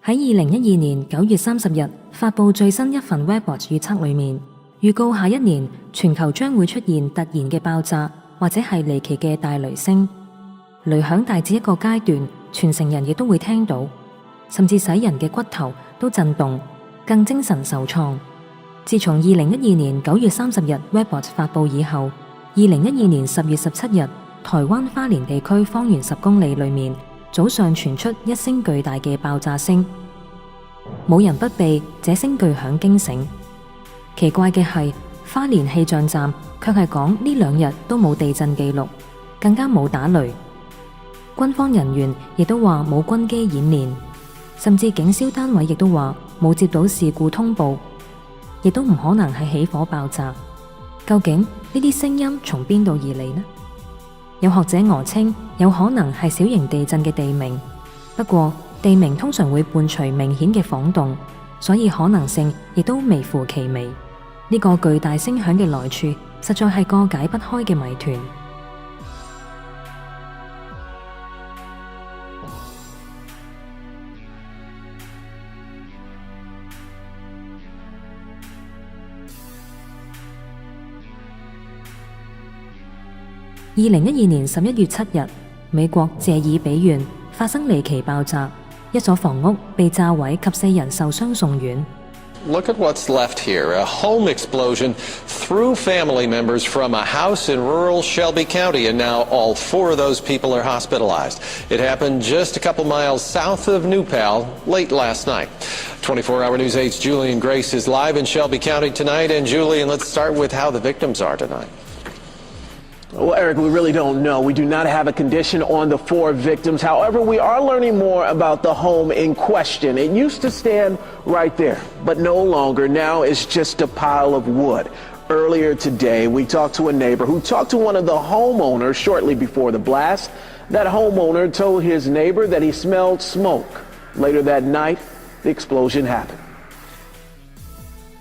喺2012年9月30日發佈最新一份 Webbot 預測裏面，預告下一年全球將會出現突然嘅爆炸或者係離奇嘅大雷聲，雷響大至一個階段，全城人亦都會聽到，甚至使人嘅骨頭都震動，更精神受創。自從2012年9月30日 Webbot 發佈以後，2012年10月17日台灣花蓮地區方圓10公里裏面早上傳出一聲巨大嘅爆炸聲，冇人不被這聲巨響驚醒。奇怪嘅係，花蓮氣象站卻係講呢2日都冇地震記錄，更加冇打雷。軍方人員亦都話冇軍機演練，甚至警消單位亦都話冇接到事故通報，亦都唔可能係起火爆炸。究竟呢啲聲音從邊度而嚟呢？有學者訛稱有可能係小型地震嘅地鳴，不過地鳴通常會伴隨明顯嘅晃動，所以可能性亦都微乎其微。呢個巨大聲響嘅來處實在係個解不開嘅謎團。2012年11月7日，美國謝爾比縣發生離奇爆炸，一所房屋被炸毀及4人受傷送院。Look at what's left here. A home explosion threw family members from a house in rural Shelby County, and now all 4 of those people are hospitalized. It happened just a couple miles south of New Pal late last night. 24-hour News 8's Julian Grace is live in Shelby County tonight. And Julian, let's start with how the victims are tonight. Well, Eric, we really don't know. We do not have a condition on the 4 victims. However, we are learning more about the home in question. It used to stand right there, but no longer. Now it's just a pile of wood. Earlier today, we talked to a neighbor who talked to one of the homeowners shortly before the blast. That homeowner told his neighbor that he smelled smoke. Later that night, the explosion happened.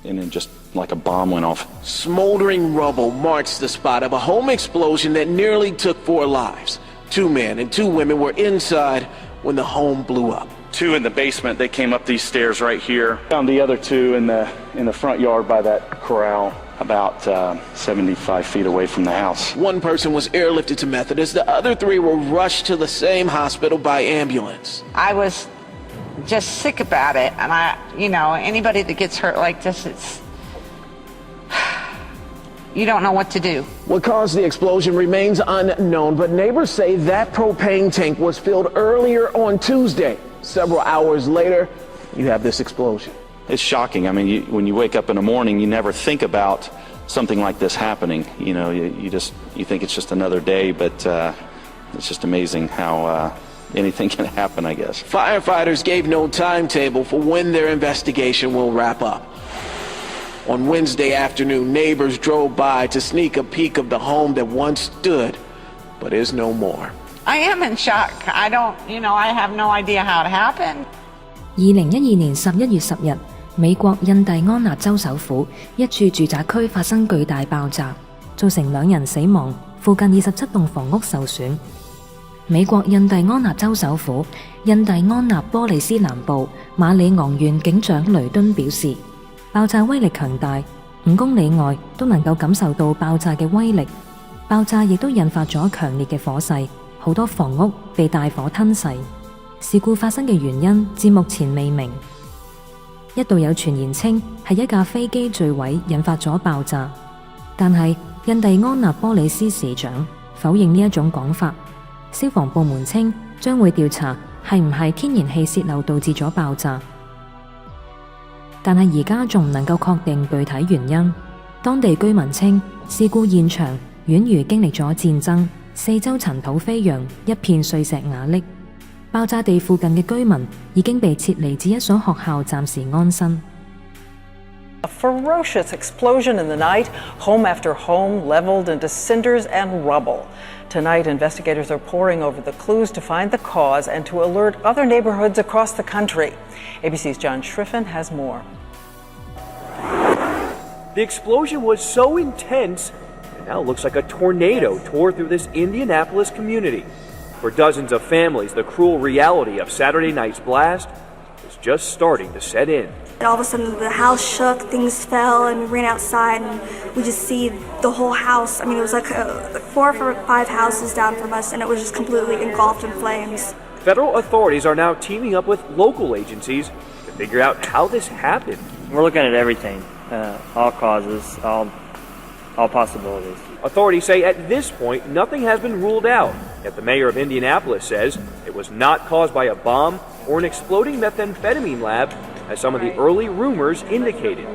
And then just like a bomb went off. Smoldering rubble marks the spot of a home explosion that nearly took 4 lives. 2 men and 2 women were inside when the home blew up. 2 in the basement. They came up these stairs right here. Found the other 2 in the front yard by that corral, about 75 feet away from the house. 1 person was airlifted to Methodist. The other 3 were rushed to the same hospital by ambulance. I was just sick about it, and anybody that gets hurt like this, you don't know what to do. What caused the explosion remains unknown, but neighbors say that propane tank was filled earlier on Tuesday. Several hours later, you have this explosion. It's shocking. I mean, when you wake up in the morning, you never think about something like this happening. You think it's just another day, but it's just amazing how anything can happen, I guess. Firefighters gave no timetable for when their investigation will wrap up. On Wednesday afternoon, neighbors drove by to sneak a peek of the home that once stood, but is no more. I am in shock. I have no idea how it happened. 2012年11月10日，美國印第安納州首府一處住宅區發生巨大爆炸，造成2人死亡，附近27棟房屋受損。美國印第安納州首府印第安納波利斯南部馬里昂縣警長雷敦表示，爆炸威力強大，5公里外都能夠感受到爆炸嘅威力。爆炸亦都引發咗強烈嘅火勢，好多房屋被大火吞噬。事故發生嘅原因至目前未明。一度有傳言稱係一架飛機墜毀引發咗爆炸，但係印第安納波利斯市長否認呢一種講法。消防部門稱將會調查係唔係天然氣洩漏導致咗爆炸，但係而家仲唔能夠確定具體原因。當地居民稱事故現場宛如經歷咗戰爭，四周塵土飛揚，一片碎石瓦礫。爆炸地附近嘅居民已經被撤離至一所學校暫時安身。A ferocious explosion in the night, home after home leveled into cinders and rubble. Tonight, investigators are poring over the clues to find the cause and to alert other neighborhoods across the country. ABC's John Schriffen has more. The explosion was so intense, it now looks like a tornado tore through this Indianapolis community. For dozens of families, the cruel reality of Saturday night's blast is was just starting to set in. And all of a sudden the house shook, things fell, and we ran outside and we just see the whole house. I mean, it was like 4 or 5 houses down from us, and it was just completely engulfed in flames. Federal authorities are now teaming up with local agencies to figure out how this happened. We're looking at everything, all causes, all possibilities. Authorities say at this point nothing has been ruled out, yet the mayor of Indianapolis says it was not caused by a bomb or an exploding methamphetamine lab, as some of the early rumors indicated.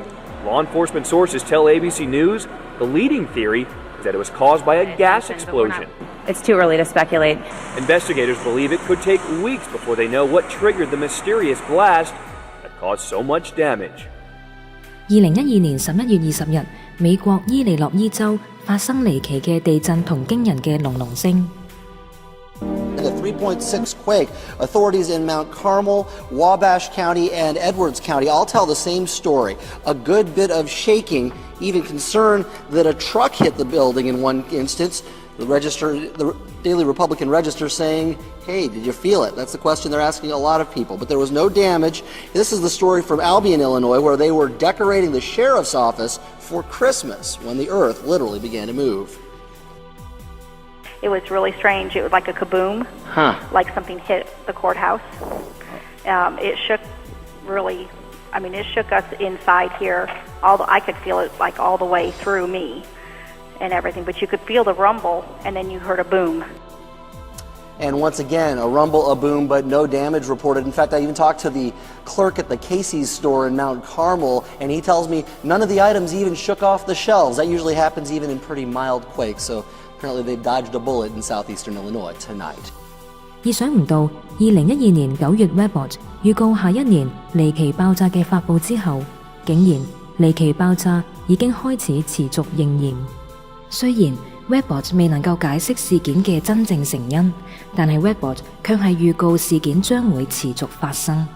Law enforcement sources tell ABC News the leading theory is that it was caused by a gas explosion. It's too early to speculate. Investigators believe it could take weeks before they know what triggered the mysterious blast that caused so much damage. 2012年11月20日，美國伊利諾伊州發生離奇嘅地震同驚人嘅隆隆聲。A 3.6 quake. Authorities in Mount Carmel, Wabash County, and Edwards County all tell the same story. A good bit of shaking, even concern that a truck hit the building in one instance. The Daily Republican Register saying, hey, did you feel it? That's the question they're asking a lot of people. But there was no damage. This is the story from Albion, Illinois, where they were decorating the sheriff's office for Christmas when the earth literally began to move. It was really strange. It was like a kaboom, like something hit the courthouse. It shook really, it shook us inside here. I could feel it like all the way through me and everything, but you could feel the rumble, and then you heard a boom. And once again, a rumble, a boom, but no damage reported. In fact, I even talked to the clerk at the Casey's store in Mount Carmel, and he tells me none of the items even shook off the shelves. That usually happens even in pretty mild quakes, so apparently they dodged a bullet in southeastern Illinois tonight. 意想唔到，2012年9月 Webbot 預告下一年離奇爆炸嘅發佈之後，竟然離奇爆炸已經開始持續應驗。雖然 Webbot 未能夠解釋事件嘅真正成因，但係 Webbot 卻係預告事件將會持續發生。